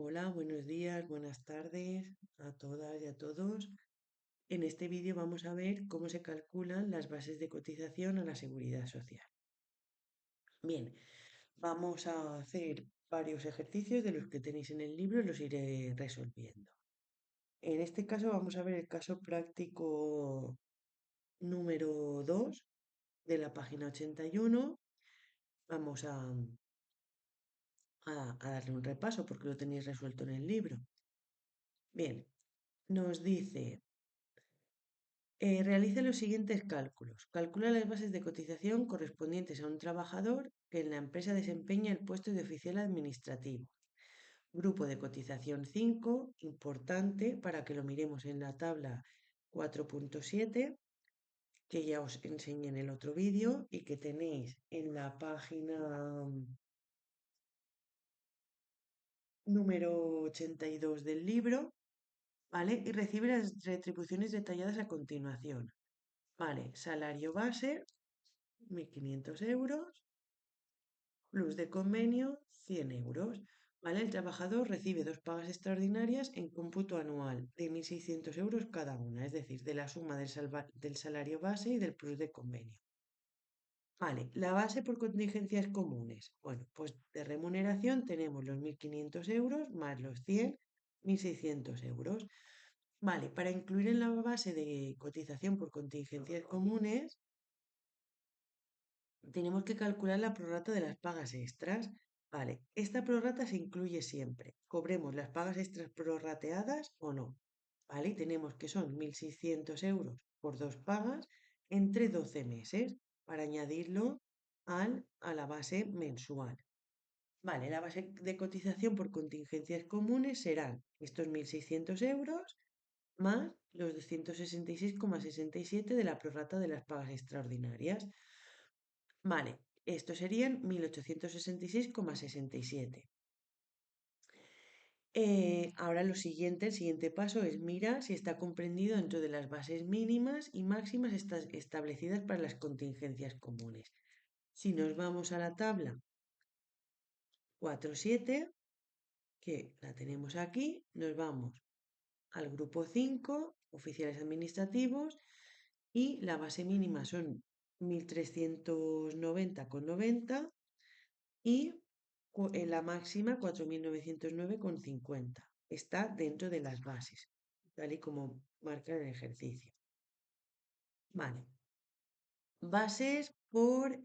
Hola, buenos días, buenas tardes a todas y a todos. En este vídeo vamos a ver cómo se calculan las bases de cotización a la seguridad social. Bien, vamos a hacer varios ejercicios de los que tenéis en el libro y los iré resolviendo. En este caso vamos a ver el caso práctico número 2 de la página 81. Vamos a darle un repaso porque lo tenéis resuelto en el libro. Bien, nos dice realice los siguientes cálculos. Calcula las bases de cotización correspondientes a un trabajador que en la empresa desempeña el puesto de oficial administrativo. Grupo de cotización 5, importante para que lo miremos en la tabla 4.7, que ya os enseñé en el otro vídeo y que tenéis en la página número 82 del libro, ¿vale? Y recibe las retribuciones detalladas a continuación. Vale, salario base, 1.500 euros, plus de convenio, 100 euros. ¿Vale? El trabajador recibe dos pagas extraordinarias en cómputo anual de 1.600 euros cada una, es decir, de la suma del salario base y del plus de convenio. Vale, la base por contingencias comunes. Bueno, pues de remuneración tenemos los 1.500 euros más los 100, 1.600 euros. Vale, para incluir en la base de cotización por contingencias comunes, tenemos que calcular la prorrata de las pagas extras. Vale, esta prorrata se incluye siempre. Cobremos las pagas extras prorrateadas o no. Vale, y tenemos que son 1.600 euros por dos pagas entre 12 meses para añadirlo a la base mensual. Vale, la base de cotización por contingencias comunes serán estos 1.600 euros más los 266,67 de la prorrata de las pagas extraordinarias. Vale, esto serían 1.866,67. Ahora el siguiente paso es mira si está comprendido dentro de las bases mínimas y máximas establecidas para las contingencias comunes. Si nos vamos a la tabla 4.7, que la tenemos aquí, nos vamos al grupo 5, oficiales administrativos, y la base mínima son 1.390,90 y en la máxima 4.909,50. Está dentro de las bases, tal y como marca el ejercicio. Vale. Bases por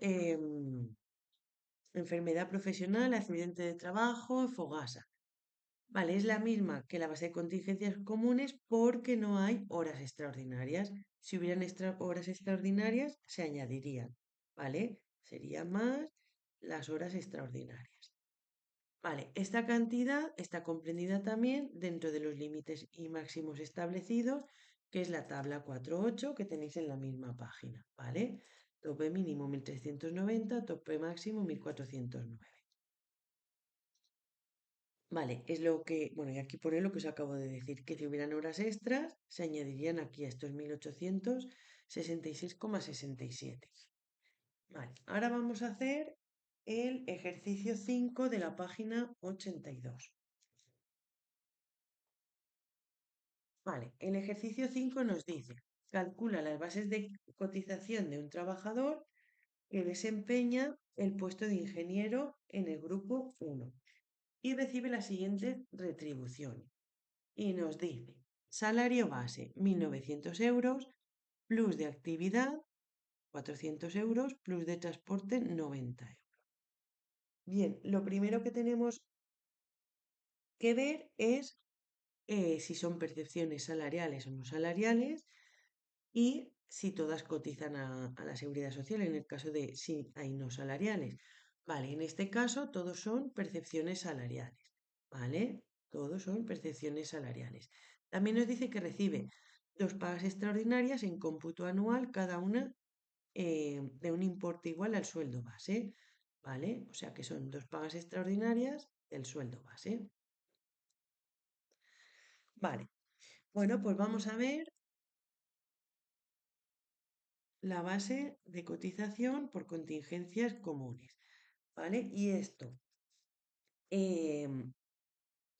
enfermedad profesional, accidente de trabajo, fogasa. Vale, es la misma que la base de contingencias comunes porque no hay horas extraordinarias. Si hubieran horas extraordinarias, se añadirían, ¿vale? Serían más las horas extraordinarias. Vale, esta cantidad está comprendida también dentro de los límites y máximos establecidos, que es la tabla 4.8 que tenéis en la misma página, ¿vale? Tope mínimo 1.390, tope máximo 1.409. Vale, es lo que, bueno, y aquí pone lo que os acabo de decir, que si hubieran horas extras, se añadirían aquí a estos 1.866,67. Vale, ahora vamos a hacer el ejercicio 5 de la página 82. Vale, el ejercicio 5 nos dice, calcula las bases de cotización de un trabajador que desempeña el puesto de ingeniero en el grupo 1 y recibe la siguiente retribución. Y nos dice, salario base 1.900 euros, plus de actividad 400 euros, plus de transporte 90 euros. Bien, lo primero que tenemos que ver es si son percepciones salariales o no salariales y si todas cotizan a la seguridad social en el caso de si hay no salariales. Vale, en este caso todos son percepciones salariales, ¿vale? Todos son percepciones salariales. También nos dice que recibe dos pagas extraordinarias en cómputo anual, cada una de un importe igual al sueldo base, ¿vale? O sea que son dos pagas extraordinarias del sueldo base. Vale, bueno, pues vamos a ver la base de cotización por contingencias comunes, ¿vale? Y esto, em,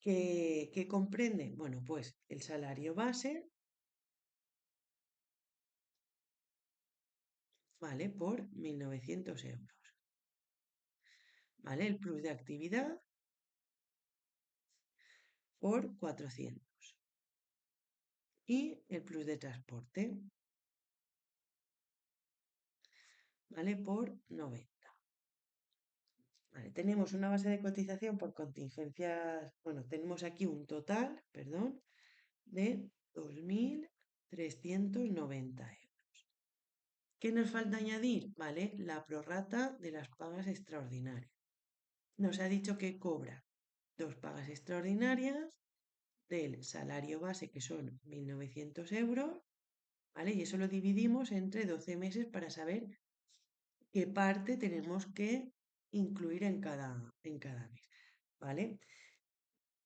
¿Qué comprende? Bueno, pues el salario base, ¿vale? Por 1.900 euros, ¿vale? El plus de actividad por 400 y el plus de transporte, ¿vale? Por 90. Vale, tenemos una base de cotización por contingencias, bueno, tenemos aquí un total, perdón, de 2.390 euros. ¿Qué nos falta añadir? Vale, la prorrata de las pagas extraordinarias. Nos ha dicho que cobra dos pagas extraordinarias del salario base, que son 1.900 euros, ¿vale? Y eso lo dividimos entre 12 meses para saber qué parte tenemos que incluir en cada mes, ¿vale?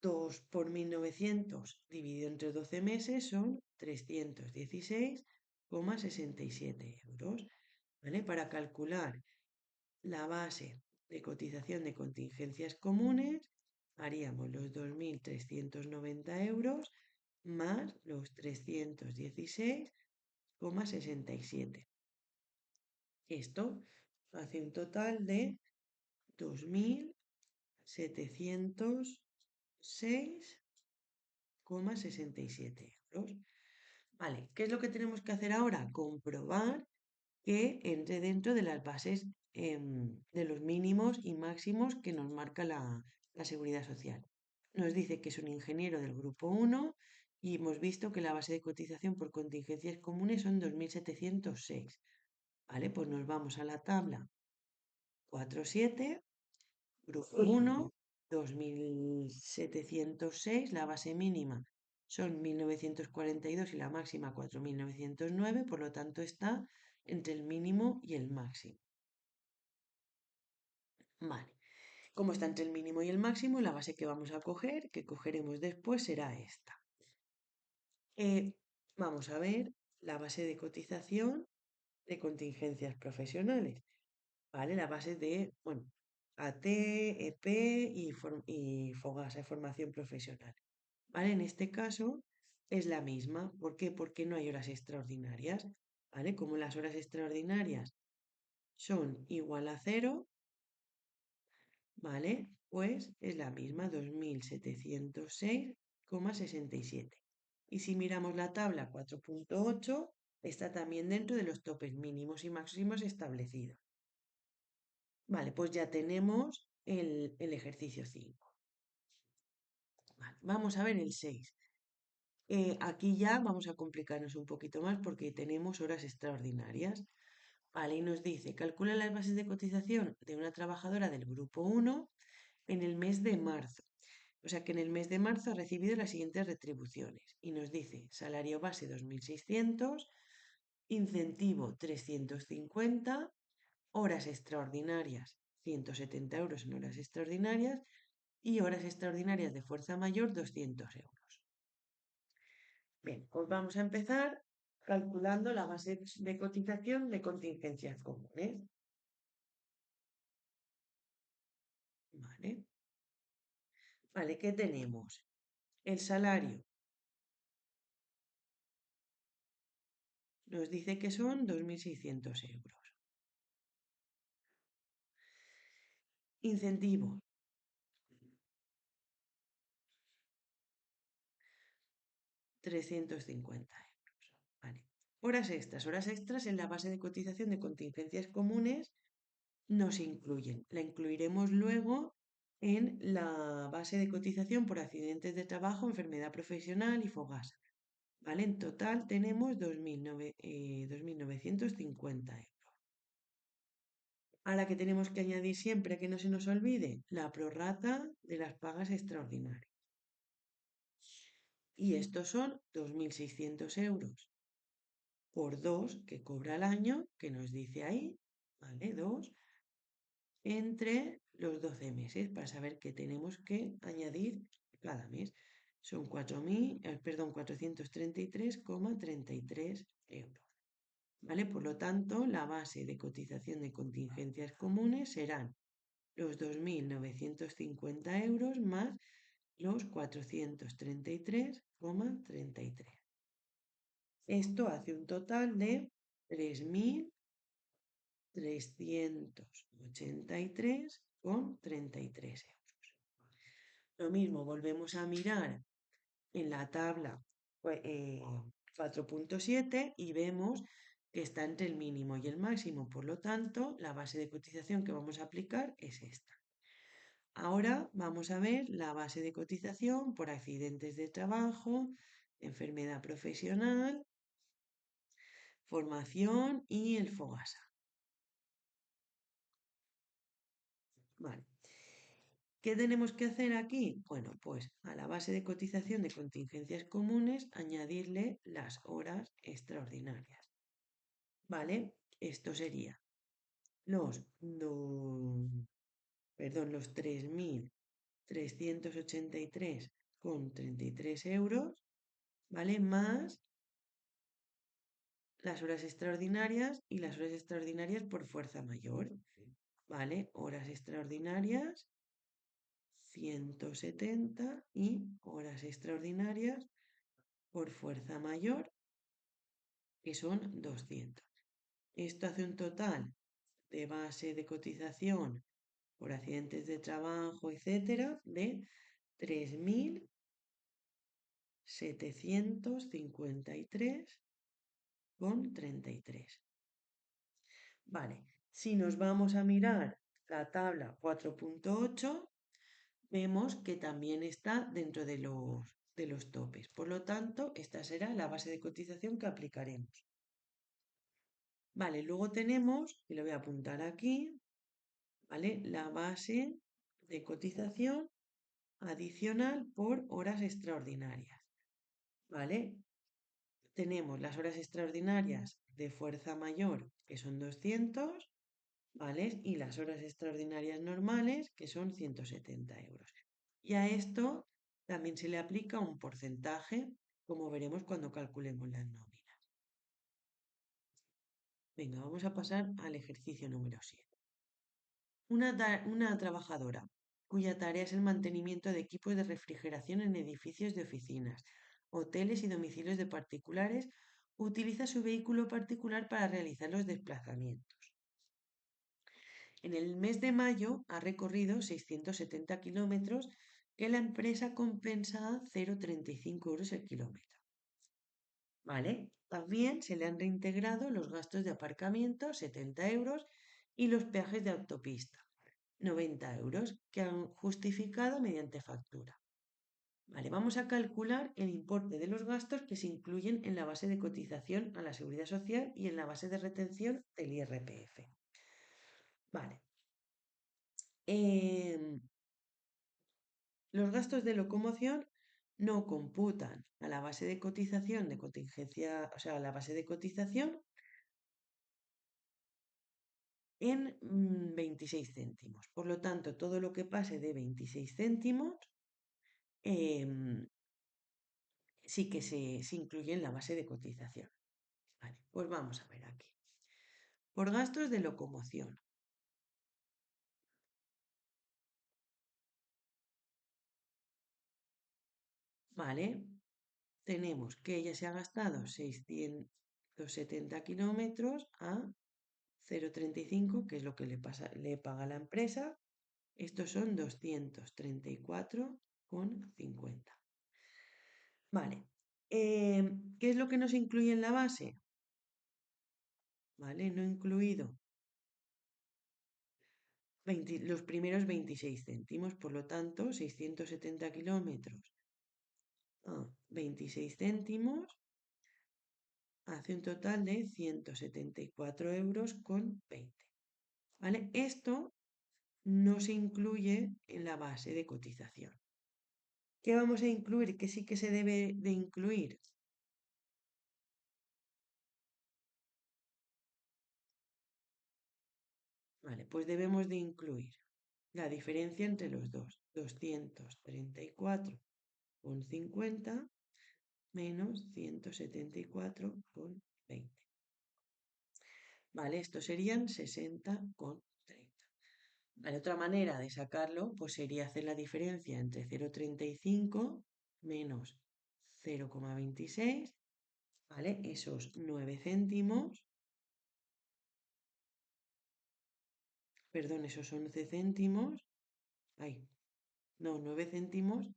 2 por 1.900 dividido entre 12 meses son 316,67 euros, ¿vale? Para calcular la base de cotización de contingencias comunes, haríamos los 2.390 euros más los 316,67. Esto hace un total de 2.706,67 euros. Vale, ¿qué es lo que tenemos que hacer ahora? Comprobar que entre dentro de las bases de los mínimos y máximos que nos marca la Seguridad Social. Nos dice que es un ingeniero del grupo 1 y hemos visto que la base de cotización por contingencias comunes son 2.706. Vale, pues nos vamos a la tabla 4.7, grupo 1, 2.706, la base mínima son 1.942 y la máxima 4.909, por lo tanto está entre el mínimo y el máximo. Vale, como está entre el mínimo y el máximo, la base que vamos a coger, que cogeremos después, será esta. Vamos a ver la base de cotización de contingencias profesionales, ¿vale? La base de, bueno, AT, EP y FOGASA, formación profesional, ¿vale? En este caso es la misma. ¿Por qué? Porque no hay horas extraordinarias, ¿vale? Como las horas extraordinarias son igual a cero, ¿vale? Pues es la misma, 2.706,67. Y si miramos la tabla 4.8, está también dentro de los topes mínimos y máximos establecidos. Vale, pues ya tenemos el ejercicio 5. Vale, vamos a ver el 6. Aquí ya vamos a complicarnos un poquito más porque tenemos horas extraordinarias. Vale, y nos dice, calcula las bases de cotización de una trabajadora del grupo 1 en el mes de marzo. O sea que en el mes de marzo ha recibido las siguientes retribuciones. Y nos dice, salario base 2.600, incentivo 350, horas extraordinarias 170 euros en horas extraordinarias y horas extraordinarias de fuerza mayor 200 euros. Bien, pues vamos a empezar calculando la base de cotización de contingencias comunes. Vale. Vale, ¿qué tenemos? El salario nos dice que son 2.600 euros. Incentivos, 350 euros. Vale. Horas extras. Horas extras en la base de cotización de contingencias comunes no se incluyen. La incluiremos luego en la base de cotización por accidentes de trabajo, enfermedad profesional y FOGASA. ¿Vale? En total tenemos 2.950 euros. A la que tenemos que añadir siempre, que no se nos olvide, la prorrata de las pagas extraordinarias. Y estos son 2.600 euros por 2 que cobra al año, que nos dice ahí, ¿vale? 2 entre los 12 meses para saber qué tenemos que añadir cada mes. Son 433,33 euros. ¿Vale? Por lo tanto, la base de cotización de contingencias comunes serán los 2.950 euros más los 433,33. Esto hace un total de 3.383,33 euros. Lo mismo, volvemos a mirar en la tabla 4.7 y vemos que está entre el mínimo y el máximo. Por lo tanto, la base de cotización que vamos a aplicar es esta. Ahora vamos a ver la base de cotización por accidentes de trabajo, enfermedad profesional, formación y el FOGASA. Vale. ¿Qué tenemos que hacer aquí? Bueno, pues a la base de cotización de contingencias comunes añadirle las horas extraordinarias. ¿Vale? Esto sería los, los 3.383,33 euros, ¿vale? Más las horas extraordinarias y las horas extraordinarias por fuerza mayor, ¿vale? Horas extraordinarias 170 y horas extraordinarias por fuerza mayor, que son 200. Esto hace un total de base de cotización por accidentes de trabajo, etcétera, de 3.753,33. Vale, si nos vamos a mirar la tabla 4.8, vemos que también está dentro de los topes. Por lo tanto, esta será la base de cotización que aplicaremos. Vale, luego tenemos, y lo voy a apuntar aquí, ¿vale? La base de cotización adicional por horas extraordinarias, ¿vale? Tenemos las horas extraordinarias de fuerza mayor, que son 200, ¿vale? Y las horas extraordinarias normales, que son 170 euros. Y a esto también se le aplica un porcentaje, como veremos cuando calculemos las nóminas. Venga, vamos a pasar al ejercicio número 7. Una trabajadora cuya tarea es el mantenimiento de equipos de refrigeración en edificios de oficinas, hoteles y domicilios de particulares, utiliza su vehículo particular para realizar los desplazamientos. En el mes de mayo ha recorrido 670 kilómetros que la empresa compensa a 0,35 euros el kilómetro. ¿Vale? También se le han reintegrado los gastos de aparcamiento, 70 euros, y los peajes de autopista, 90 euros, que han justificado mediante factura. Vale, vamos a calcular el importe de los gastos que se incluyen en la base de cotización a la Seguridad Social y en la base de retención del IRPF. Vale. Los gastos de locomoción no computan a la base de cotización de contingencia, o sea, a la base de cotización en 26 céntimos. Por lo tanto, todo lo que pase de 26 céntimos sí que se incluye en la base de cotización. Vale, pues vamos a ver aquí. Por gastos de locomoción. Vale, tenemos que ella se ha gastado 670 kilómetros a 0,35, que es lo que le paga la empresa. Estos son 234,50. Vale, ¿qué es lo que nos incluye en la base? Vale, no incluido los primeros 26 céntimos, por lo tanto, 670 kilómetros a 26 céntimos hace un total de 174 euros con 20. ¿Vale? Esto no se incluye en la base de cotización. ¿Qué vamos a incluir? ¿Qué sí que se debe de incluir? Vale, pues debemos de incluir la diferencia entre los dos, 234,50 menos 174,20. Vale, estos serían 60,30. Vale, otra manera de sacarlo pues sería hacer la diferencia entre 0,35 menos 0,26, ¿vale? Esos 9 céntimos, perdón, esos 11 céntimos, ay, no, 9 céntimos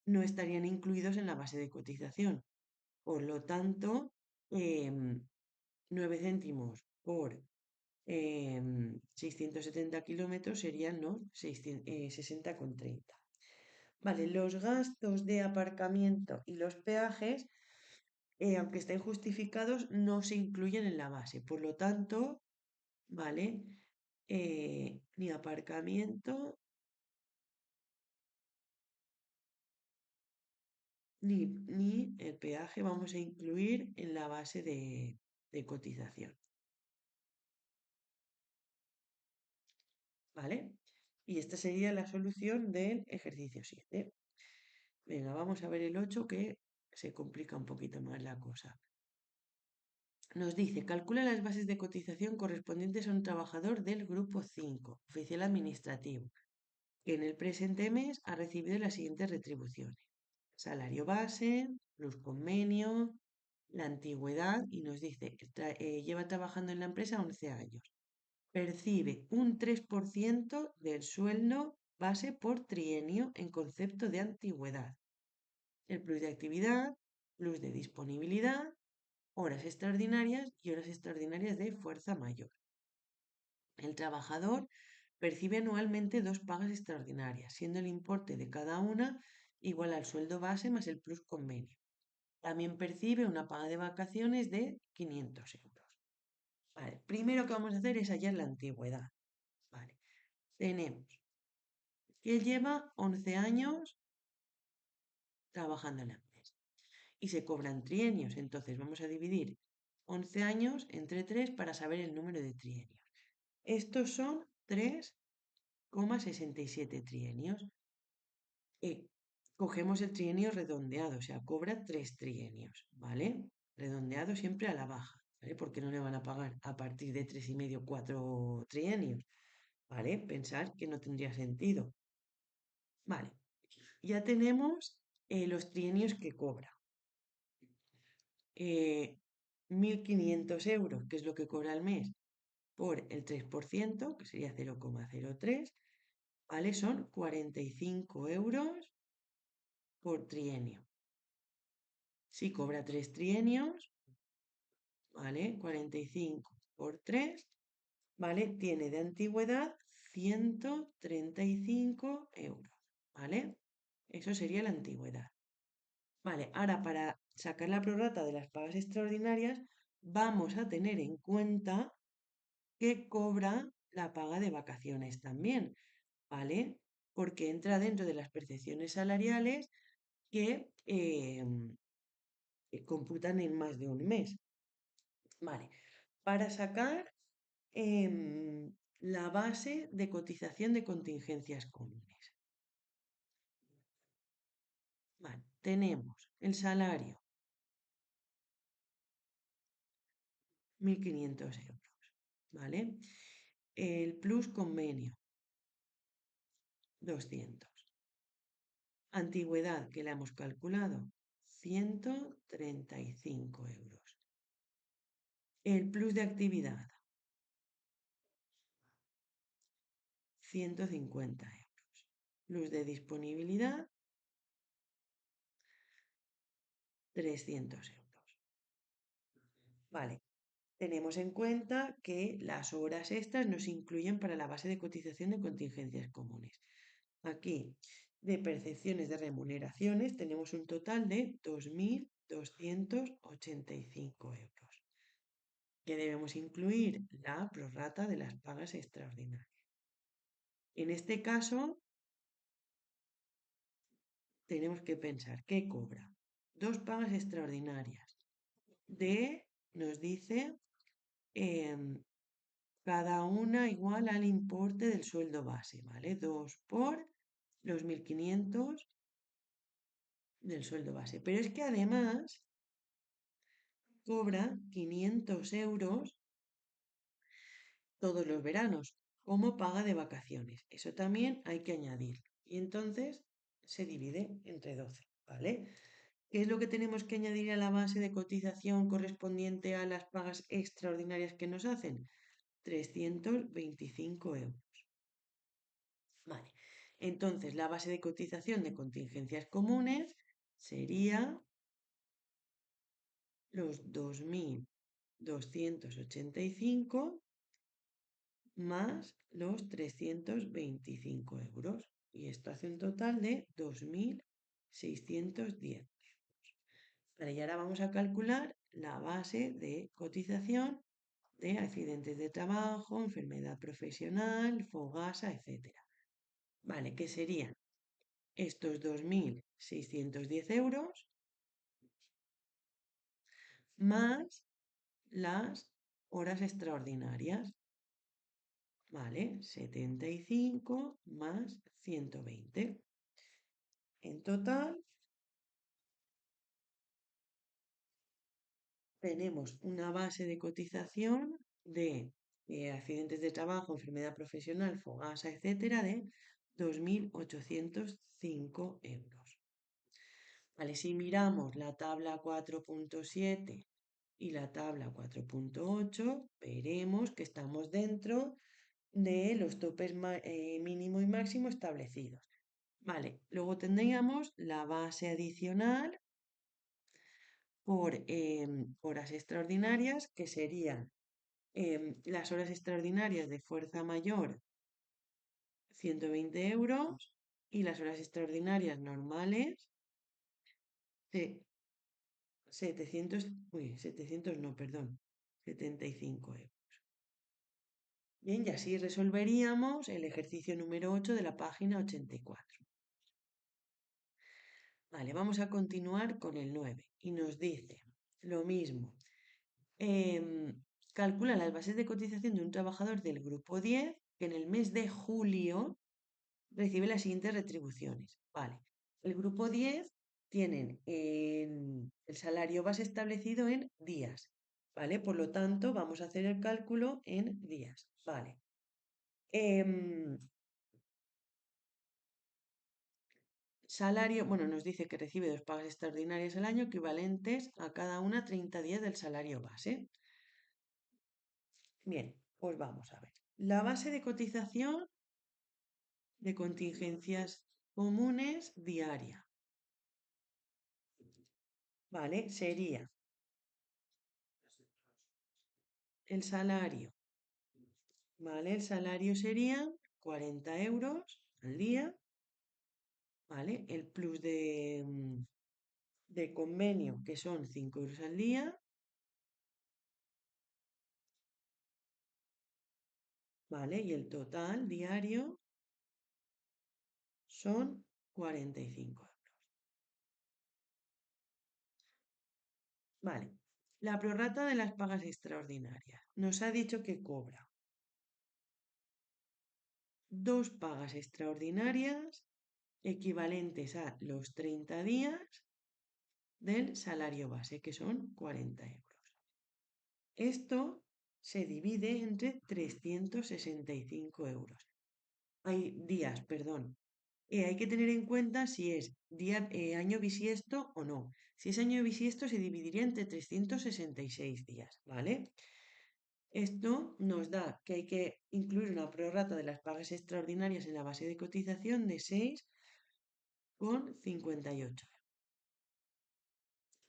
no estarían incluidos en la base de cotización. Por lo tanto, 9 céntimos por 670 kilómetros serían los 60,30. Vale, los gastos de aparcamiento y los peajes, aunque estén justificados, no se incluyen en la base. Por lo tanto, ¿vale? Ni aparcamiento ni el peaje vamos a incluir en la base de cotización, ¿vale? Y esta sería la solución del ejercicio 7. Venga, vamos a ver el 8 que se complica un poquito más la cosa. Nos dice, calcula las bases de cotización correspondientes a un trabajador del grupo 5, oficial administrativo, que en el presente mes ha recibido las siguientes retribuciones. Salario base, plus convenio, la antigüedad y nos dice, lleva trabajando en la empresa 11 años. Percibe un 3% del sueldo base por trienio en concepto de antigüedad. El plus de actividad, plus de disponibilidad, horas extraordinarias y horas extraordinarias de fuerza mayor. El trabajador percibe anualmente 2 pagas extraordinarias, siendo el importe de cada una igual al sueldo base más el plus convenio. También percibe una paga de vacaciones de 500 euros. Vale, primero que vamos a hacer es hallar la antigüedad. Vale, tenemos que él lleva 11 años trabajando en la empresa y se cobran trienios. Entonces vamos a dividir 11 años entre 3 para saber el número de trienios. Estos son 3,67 trienios. Cogemos el trienio redondeado, o sea, cobra 3 trienios, ¿vale? Redondeado siempre a la baja, ¿vale? Porque no le van a pagar a partir de 3,5, 4 trienios, ¿vale? Pensar que no tendría sentido. Vale, ya tenemos los trienios que cobra. 1.500 euros, que es lo que cobra al mes, por el 3%, que sería 0,03, ¿vale? Son 45 euros por trienio. Si cobra 3 trienios, ¿vale? 45 por 3, ¿vale? Tiene de antigüedad 135 euros, ¿vale? Eso sería la antigüedad. Vale, ahora para sacar la prorrata de las pagas extraordinarias, vamos a tener en cuenta que cobra la paga de vacaciones también, ¿vale? Porque entra dentro de las percepciones salariales que computan en más de un mes. Vale, para sacar la base de cotización de contingencias comunes. Vale, tenemos el salario, 1.500 euros, ¿vale? El plus convenio, 200. Antigüedad, que la hemos calculado, 135 euros. El plus de actividad, 150 euros. Plus de disponibilidad, 300 euros. Vale, tenemos en cuenta que las horas extras no se incluyen para la base de cotización de contingencias comunes. Aquí, de percepciones de remuneraciones, tenemos un total de 2.285 euros, que debemos incluir la prorrata de las pagas extraordinarias. En este caso, tenemos que pensar qué cobra. 2 pagas extraordinarias nos dice, cada una igual al importe del sueldo base, ¿vale? 2 por los 1.500 del sueldo base. Pero es que además cobra 500 euros todos los veranos. como paga de vacaciones. Eso también hay que añadir. Y entonces se divide entre 12, ¿vale? ¿Qué es lo que tenemos que añadir a la base de cotización correspondiente a las pagas extraordinarias que nos hacen? 325 euros. Vale. Entonces, la base de cotización de contingencias comunes sería los 2.285 más los 325 euros. Y esto hace un total de 2.610. Vale, y ahora vamos a calcular la base de cotización de accidentes de trabajo, enfermedad profesional, fogasa, etc. Vale, que serían estos 2.610 euros más las horas extraordinarias. Vale, 75 más 120. En total tenemos una base de cotización de accidentes de trabajo, enfermedad profesional, fogasa, etcétera, de 2.805 euros. Vale, si miramos la tabla 4.7 y la tabla 4.8, veremos que estamos dentro de los topes mínimo y máximo establecidos. Vale, luego tendríamos la base adicional por horas extraordinarias, que serían las horas extraordinarias de fuerza mayor, 120 euros, y las horas extraordinarias normales, 700 no, perdón, 75 euros. Bien, y así resolveríamos el ejercicio número 8 de la página 84. Vale, vamos a continuar con el 9 y nos dice lo mismo. Calcula las bases de cotización de un trabajador del grupo 10 que en el mes de julio recibe las siguientes retribuciones. Vale, el grupo 10 tienen el salario base establecido en días, ¿vale? Por lo tanto, vamos a hacer el cálculo en días, ¿vale? Salario, bueno, nos dice que recibe 2 pagas extraordinarias al año equivalentes a cada una 30 días del salario base. Bien, pues vamos a ver. La base de cotización de contingencias comunes diaria, ¿vale? Sería el salario, ¿vale? El salario sería 40 euros al día, ¿vale? El plus de convenio, que son 5 euros al día, ¿vale? Y el total diario son 45 euros. Vale. La prorrata de las pagas extraordinarias. Nos ha dicho que cobra 2 pagas extraordinarias equivalentes a los 30 días del salario base, que son 40 euros. Esto se divide entre 365 euros. Hay días, perdón. Hay que tener en cuenta si es año bisiesto o no. Si es año bisiesto se dividiría entre 366 días, ¿vale? Esto nos da que hay que incluir una prorrata de las pagas extraordinarias en la base de cotización de 6,58.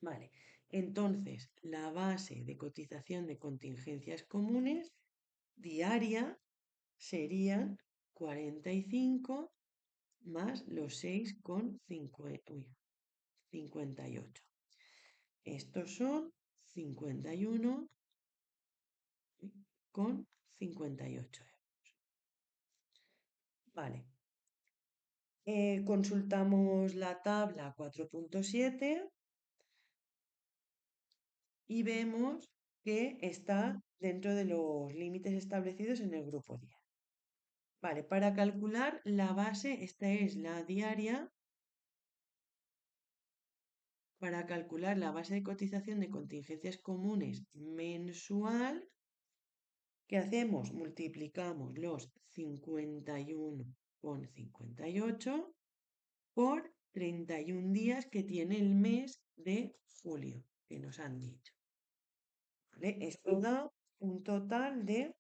Vale, entonces la base de cotización de contingencias comunes diaria serían 45 más los 6,58. Estos son 51,58 euros. Vale. Consultamos la tabla 4.7 y vemos que está dentro de los límites establecidos en el grupo 10. Vale, para calcular la base, esta es la diaria, para calcular la base de cotización de contingencias comunes mensual, ¿Qué hacemos? Multiplicamos los 51,58 por 31 días que tiene el mes de julio, que nos han dicho. ¿Vale? Esto da un total de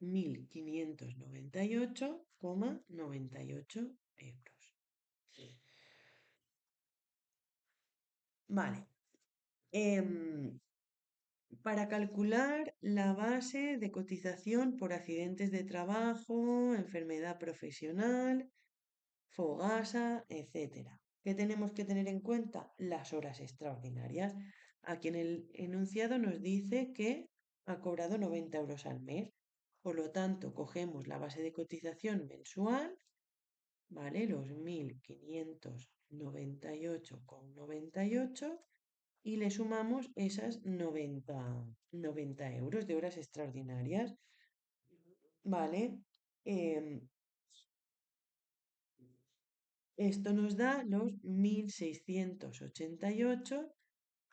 1.598,98 euros. Vale. Para calcular la base de cotización por accidentes de trabajo, enfermedad profesional, fogasa, etcétera. ¿Qué tenemos que tener en cuenta? Las horas extraordinarias. Aquí en el enunciado nos dice que ha cobrado 90 euros al mes. Por lo tanto, cogemos la base de cotización mensual, ¿vale? Los 1.598,98 y le sumamos esas 90 euros de horas extraordinarias, ¿vale? Em, Esto nos da los 1.688,98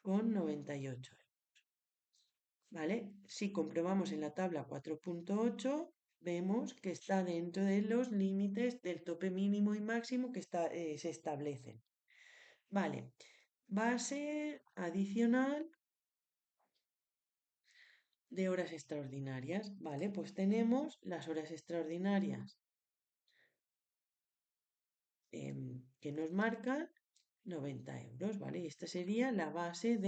euros, ¿vale? Si comprobamos en la tabla 4.8, vemos que está dentro de los límites del tope mínimo y máximo que se establecen. Vale, base adicional de horas extraordinarias, ¿vale? Pues tenemos las horas extraordinarias que nos marcan 90 euros, ¿vale? Y esta sería la base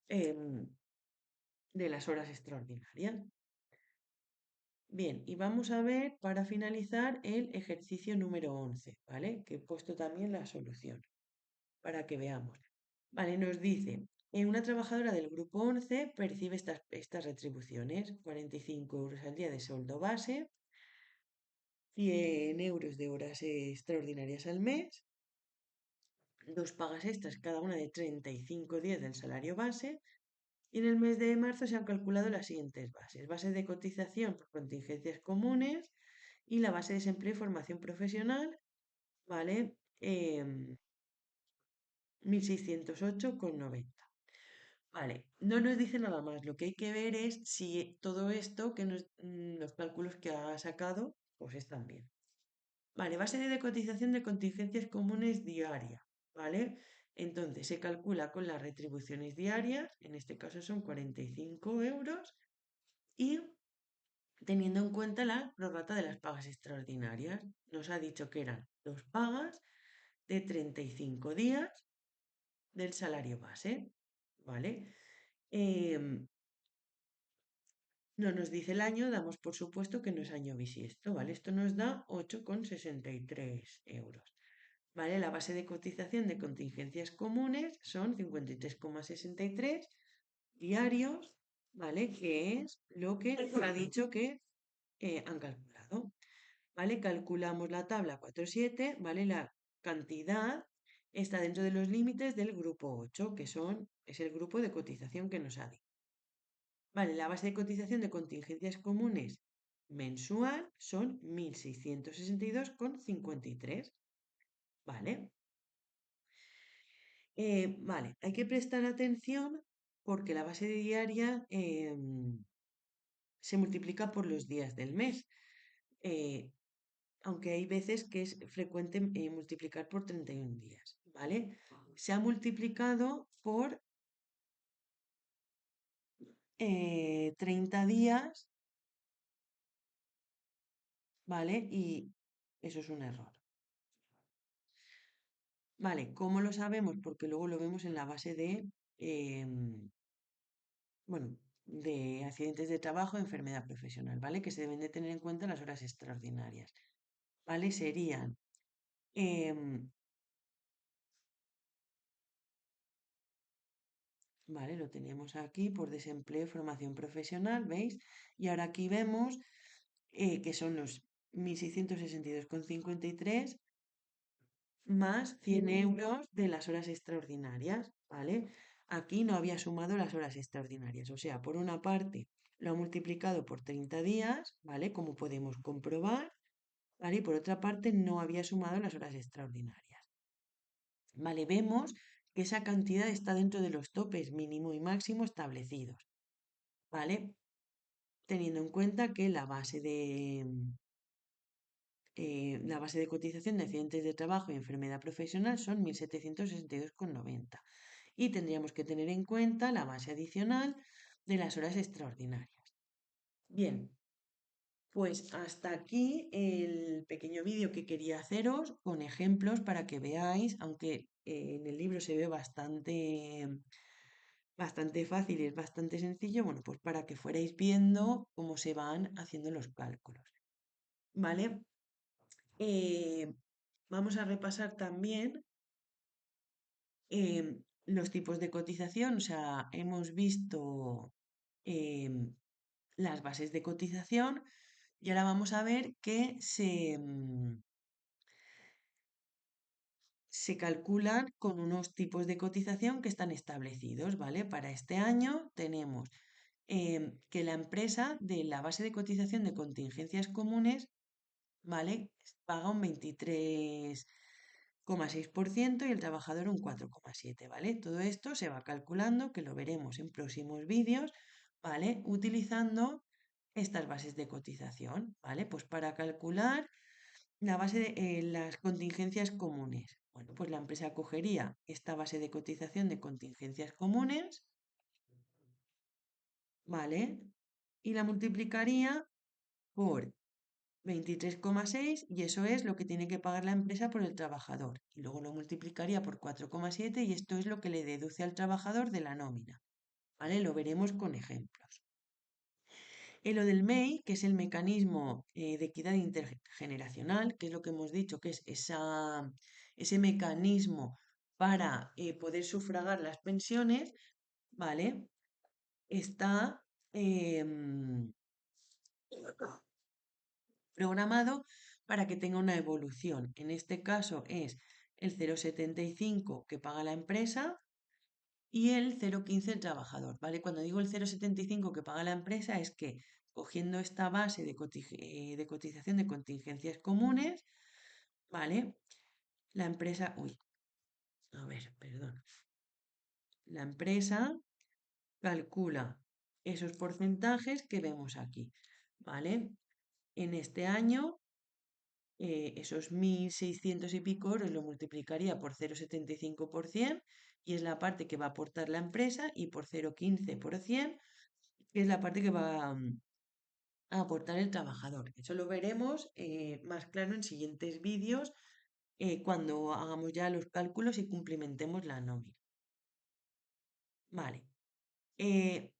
em, de las horas extraordinarias. Bien, y vamos a ver para finalizar el ejercicio número 11, ¿vale? Que he puesto también la solución para que veamos. Vale, nos dice, una trabajadora del grupo 11 percibe estas retribuciones, 45 euros al día de sueldo base, 100 euros de horas extraordinarias al mes, dos pagas extras cada una de 35 días del salario base. Y en el mes de marzo se han calculado las siguientes bases. Base de cotización por contingencias comunes y la base de desempleo y formación profesional, ¿vale? 1.608,90. Vale, no nos dice nada más. Lo que hay que ver es si todo esto, los cálculos que ha sacado, pues están bien. Vale, base de cotización de contingencias comunes diaria, ¿vale? Entonces se calcula con las retribuciones diarias, en este caso son 45 euros, y teniendo en cuenta la prorrata de las pagas extraordinarias. Nos ha dicho que eran dos pagas de 35 días del salario base, ¿vale? Em, no nos dice el año, damos por supuesto que no es año bisiesto, ¿vale? Esto nos da 8,63 euros. ¿Vale? La base de cotización de contingencias comunes son 53,63 diarios, ¿vale? Que es lo que nos ha dicho que han calculado. ¿Vale? Calculamos la tabla 4.7, ¿vale? La cantidad está dentro de los límites del grupo 8, que es el grupo de cotización que nos ha dicho. Vale, la base de cotización de contingencias comunes mensual son 1.662,53. ¿Vale? Vale, hay que prestar atención porque la base diaria se multiplica por los días del mes, eh, aunque hay veces que es frecuente multiplicar por 31 días, ¿vale? Se ha multiplicado por 30 días, ¿vale? Y eso es un error. Vale, ¿cómo lo sabemos? Porque luego lo vemos en la base bueno, de accidentes de trabajo, enfermedad profesional, ¿vale? Que se deben de tener en cuenta las horas extraordinarias, ¿vale? Serían, em, ¿vale? Lo tenemos aquí por desempleo y formación profesional, ¿veis? Y ahora aquí vemos que son los 1.662,53 más 100 euros de las horas extraordinarias, ¿vale? Aquí no había sumado las horas extraordinarias, o sea, por una parte lo ha multiplicado por 30 días, ¿vale? Como podemos comprobar, ¿vale? Y por otra parte no había sumado las horas extraordinarias. Vale, vemos que esa cantidad está dentro de los topes mínimo y máximo establecidos, ¿vale? teniendo en cuenta que la base de cotización de accidentes de trabajo y enfermedad profesional son 1.762,90. Y tendríamos que tener en cuenta la base adicional de las horas extraordinarias. Bien, pues hasta aquí el pequeño vídeo que quería haceros con ejemplos para que veáis, aunque en el libro se ve bastante fácil y es bastante sencillo, bueno, pues para que fuerais viendo cómo se van haciendo los cálculos, ¿vale? Eh, Vamos a repasar también los tipos de cotización, o sea, hemos visto em, las bases de cotización y ahora vamos a ver que se calculan con unos tipos de cotización que están establecidos, ¿vale? Para este año tenemos que la empresa de la base de cotización de contingencias comunes, ¿vale? Paga un 23,6% y el trabajador un 4,7%, ¿vale? Todo esto se va calculando, que lo veremos en próximos vídeos, ¿vale? Utilizando estas bases de cotización, ¿vale? Pues para calcular la base de las contingencias comunes. Bueno, pues la empresa cogería esta base de cotización de contingencias comunes, ¿vale? Y la multiplicaría por 23,6 y eso es lo que tiene que pagar la empresa por el trabajador. Y luego lo multiplicaría por 4,7 y esto es lo que le deduce al trabajador de la nómina. ¿Vale? Lo veremos con ejemplos. En lo del MEI, que es el mecanismo de equidad intergeneracional, que es lo que hemos dicho, que es ese mecanismo para poder sufragar las pensiones, ¿vale? Está em, programado para que tenga una evolución. En este caso es el 0,75 que paga la empresa y el 0,15 el trabajador, ¿vale? Cuando digo el 0,75 que paga la empresa es que cogiendo esta base de cotización de contingencias comunes, ¿vale? La empresa, uy, a ver, perdón. La empresa calcula esos porcentajes que vemos aquí, ¿vale? En este año esos 1.600 y pico euros lo multiplicaría por 0,75% y es la parte que va a aportar la empresa y por 0,15% que es la parte que va a aportar el trabajador. Eso lo veremos más claro en siguientes vídeos cuando hagamos ya los cálculos y cumplimentemos la nómina. Vale. Eh,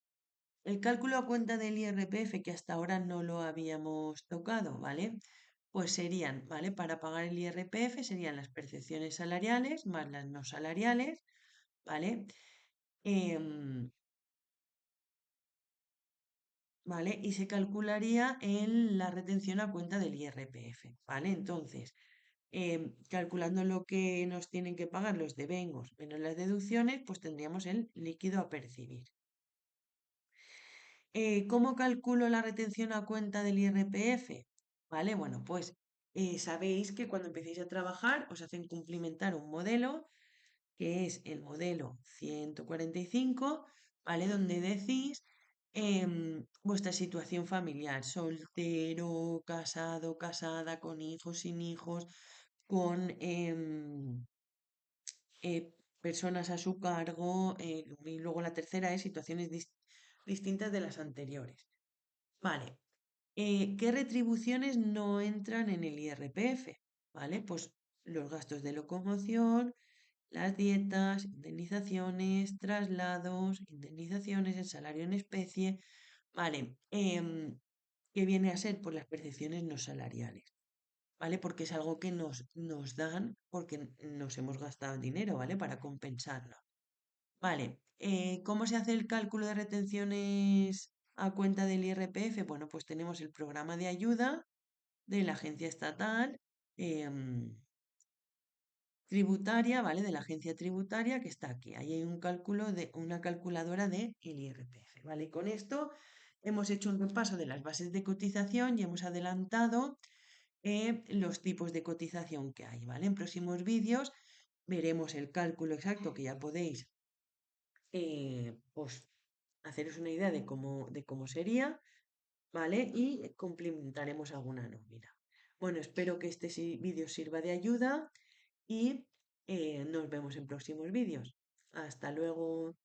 el cálculo a cuenta del IRPF, que hasta ahora no lo habíamos tocado, ¿vale? Pues serían, ¿vale? Para pagar el IRPF serían las percepciones salariales más las no salariales, ¿vale? Em, ¿Vale? Y se calcularía en la retención a cuenta del IRPF, ¿vale? Entonces, calculando lo que nos tienen que pagar los devengos menos las deducciones, pues tendríamos el líquido a percibir. ¿Cómo calculo la retención a cuenta del IRPF? ¿Vale? Bueno, pues sabéis que cuando empecéis a trabajar os hacen cumplimentar un modelo, que es el modelo 145, ¿vale? Donde decís vuestra situación familiar, soltero, casado, casada, con hijos, sin hijos, con personas a su cargo, y luego la tercera es situaciones distintas de las anteriores. Vale, ¿qué retribuciones no entran en el IRPF? ¿Vale? Pues los gastos de locomoción, las dietas, indemnizaciones, traslados, indemnizaciones, el salario en especie, ¿vale? ¿Qué viene a ser? Pues las percepciones no salariales, ¿vale? Porque es algo que nos dan porque nos hemos gastado dinero, ¿vale? Para compensarlo. Vale, ¿cómo se hace el cálculo de retenciones a cuenta del IRPF? Bueno, pues tenemos el programa de ayuda de la agencia estatal tributaria, ¿vale? De la agencia tributaria que está aquí. Ahí hay un cálculo de una calculadora de el IRPF, ¿vale? Y con esto hemos hecho un repaso de las bases de cotización y hemos adelantado los tipos de cotización que hay, ¿vale? En próximos vídeos veremos el cálculo exacto que ya podéis pues haceros una idea de cómo sería, ¿vale? Y complementaremos alguna nómina. Bueno, espero que este vídeo sirva de ayuda y nos vemos en próximos vídeos. Hasta luego.